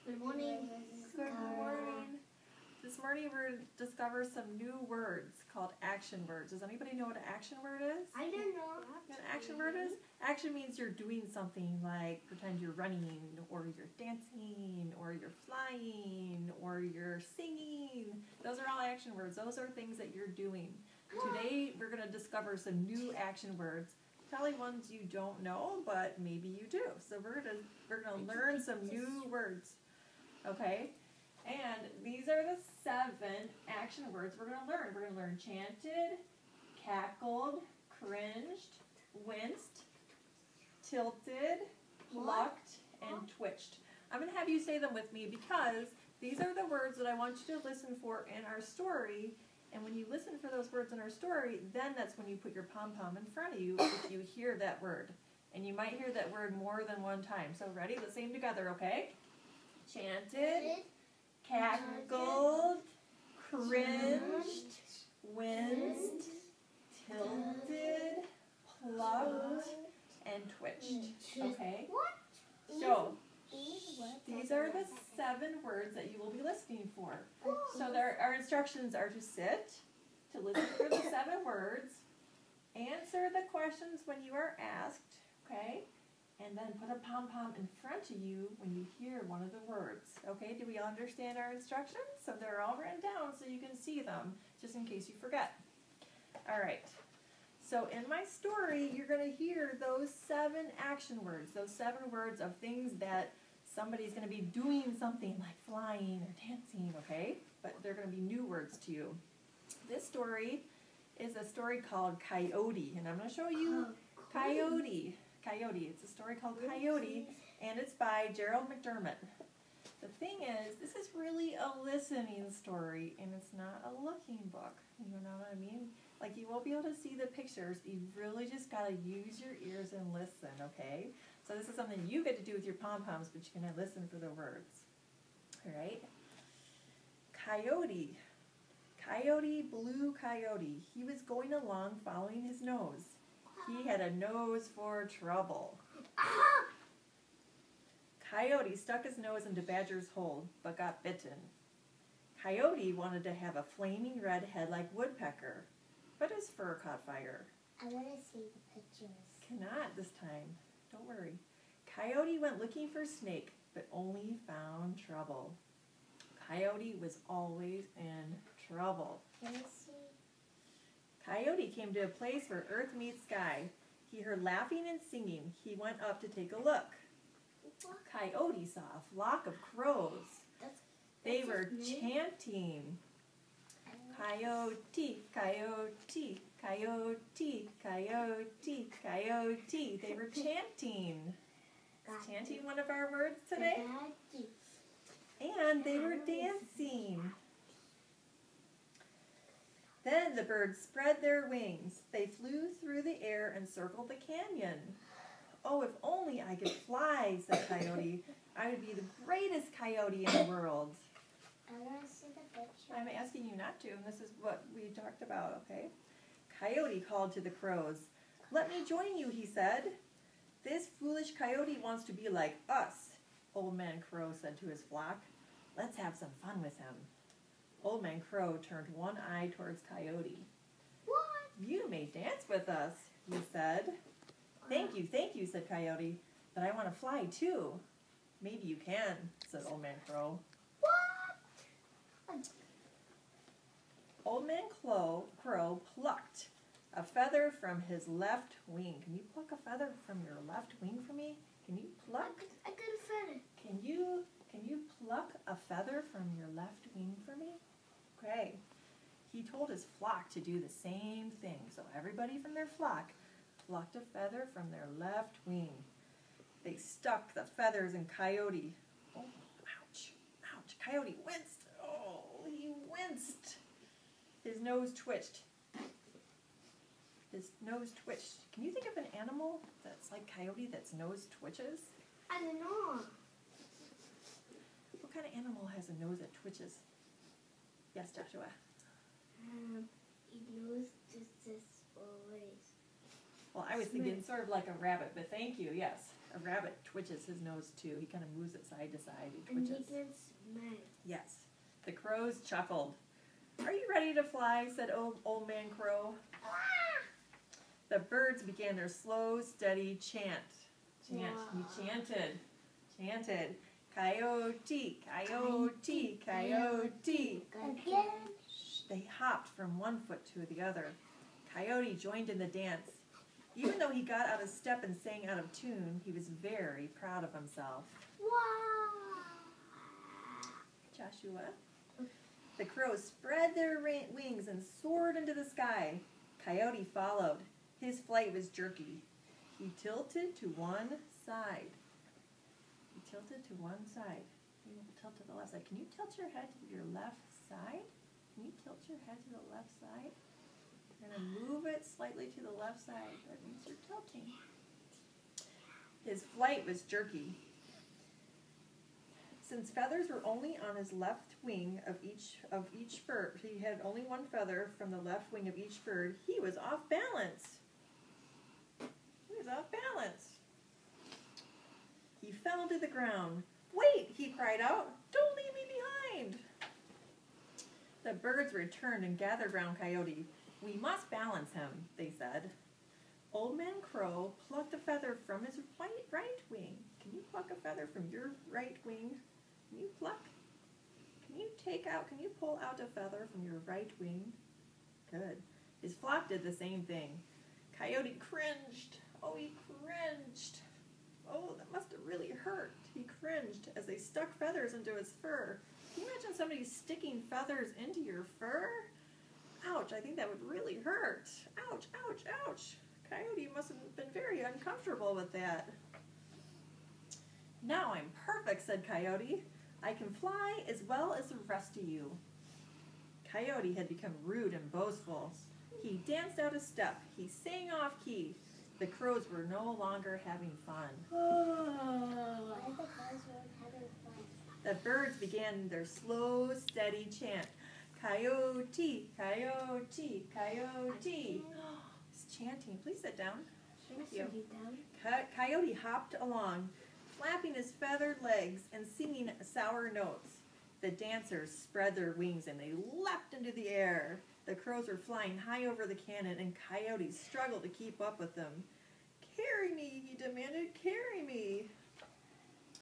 Good morning. Good morning. This morning we're going to discover some new words called action words. Does anybody know what an action word is? I don't know. What an action word is? Action means you're doing something, like pretend you're running, or you're dancing, or you're flying, or you're singing. Those are all action words. Those are things that you're doing. Today we're going to discover some new action words. Probably ones you don't know, but maybe you do. So we're gonna learn some new words. Okay? And these are the 7 action words we're going to learn. We're going to learn chanted, cackled, cringed, winced, tilted, plucked, and twitched. I'm going to have you say them with me because these are the words that I want you to listen for in our story. And when you listen for those words in our story, then that's when you put your pom-pom in front of you if you hear that word. And you might hear that word more than one time. So ready? Let's say them together, okay? Chanted, cackled, cringed, winced, tilted, plucked, and twitched. Okay? So, these are the 7 words that you will be listening for. So our instructions are to sit, to listen for the 7 words, answer the questions when you are asked, okay? And then put a pom-pom in front of you when you hear one of the words. Okay, do we all understand our instructions? So they're all written down so you can see them, just in case you forget. All right. So in my story, you're going to hear those 7 action words, those 7 words of things that somebody's going to be doing something like flying or dancing, okay? But they're going to be new words to you. This story is a story called Coyote, and I'm going to show you Coyote. Coyote. It's a story called Coyote, and it's by Gerald McDermott. The thing is, this is really a listening story, and it's not a looking book. You know what I mean? Like, you won't be able to see the pictures. You really just got to use your ears and listen, okay? So this is something you get to do with your pom-poms, but you're going to listen for the words. All right? Coyote. Coyote, blue coyote. He was going along following his nose. He had a nose for trouble. Coyote stuck his nose into Badger's hole, but got bitten. Coyote wanted to have a flaming red head like Woodpecker, but his fur caught fire. I want to see the pictures. Cannot this time. Don't worry. Coyote went looking for Snake, but only found trouble. Coyote was always in trouble. Can I see? Coyote came to a place where earth meets sky. He heard laughing and singing. He went up to take a look. Coyote saw a flock of crows. They were chanting. Coyote, coyote, coyote, coyote, coyote. They were chanting. Is chanting one of our words today? And they were dancing. Then the birds spread their wings. They flew through the air and circled the canyon. Oh, if only I could fly, said Coyote. I would be the greatest coyote in the world. I want to see the picture. I'm asking you not to, and this is what we talked about, okay? Coyote called to the crows. Let me join you, he said. This foolish coyote wants to be like us, Old Man Crow said to his flock. Let's have some fun with him. Old Man Crow turned one eye towards Coyote. What? You may dance with us, he said. Thank you, said Coyote. But I want to fly too. Maybe you can, said Old Man Crow. What? Old Man Crow plucked a feather from his left wing. Can you pluck a feather from your left wing for me? Can you pluck? I got a feather. Can you pluck a feather from your left wing for me? Okay. He told his flock to do the same thing. So everybody from their flock plucked a feather from their left wing. They stuck the feathers in Coyote. Oh, ouch, ouch. Coyote winced. Oh, he winced. His nose twitched. His nose twitched. Can you think of an animal that's like Coyote that's nose twitches? I don't know. What kind of animal has a nose that twitches? Yes, Joshua. It knows just this always. Well, I was thinking sort of like a rabbit, but thank you, yes. A rabbit twitches his nose too. He kind of moves it side to side. He And twitches. he can smell. Yes. The crows chuckled. "Are you ready to fly?" said old man Crow. The birds began their slow, steady chant. Wow. He chanted. Coyote, coyote, coyote. Again. They hopped from one foot to the other. Coyote joined in the dance. Even though he got out of step and sang out of tune, he was very proud of himself. Wow. Joshua. The crows spread their wings and soared into the sky. Coyote followed. His flight was jerky. He tilted to one side. You will tilt to the left side. Can you tilt your head to your left side? Can you tilt your head to the left side? You're going to move it slightly to the left side. That means you're tilting. His flight was jerky. Since feathers were only on his left wing of each bird, he had only one feather from the left wing of each bird, he was off balance. He fell to the ground. "Wait," he cried out. "Don't leave me behind." The birds returned and gathered round Coyote. "We must balance him," they said. Old Man Crow plucked a feather from his right wing. Can you pluck a feather from your right wing? Can you pluck? Can you pull out a feather from your right wing? Good. His flock did the same thing. Coyote cringed. Oh, he cringed. Oh, that must have really hurt. He cringed as they stuck feathers into his fur. Can you imagine somebody sticking feathers into your fur? Ouch, I think that would really hurt. Ouch, ouch, ouch. Coyote must have been very uncomfortable with that. "Now I'm perfect," said Coyote. "I can fly as well as the rest of you." Coyote had become rude and boastful. He danced out of step. He sang off key. The crows were no longer having fun. Why the guys weren't having fun? The birds began their slow, steady chant. Coyote, coyote, coyote. He's chanting. Please sit down. Thank you. Coyote hopped along, flapping his feathered legs and singing sour notes. The dancers spread their wings and they leapt into the air. The crows were flying high over the cannon and Coyote struggled to keep up with them. "Carry me," he demanded. "Carry me."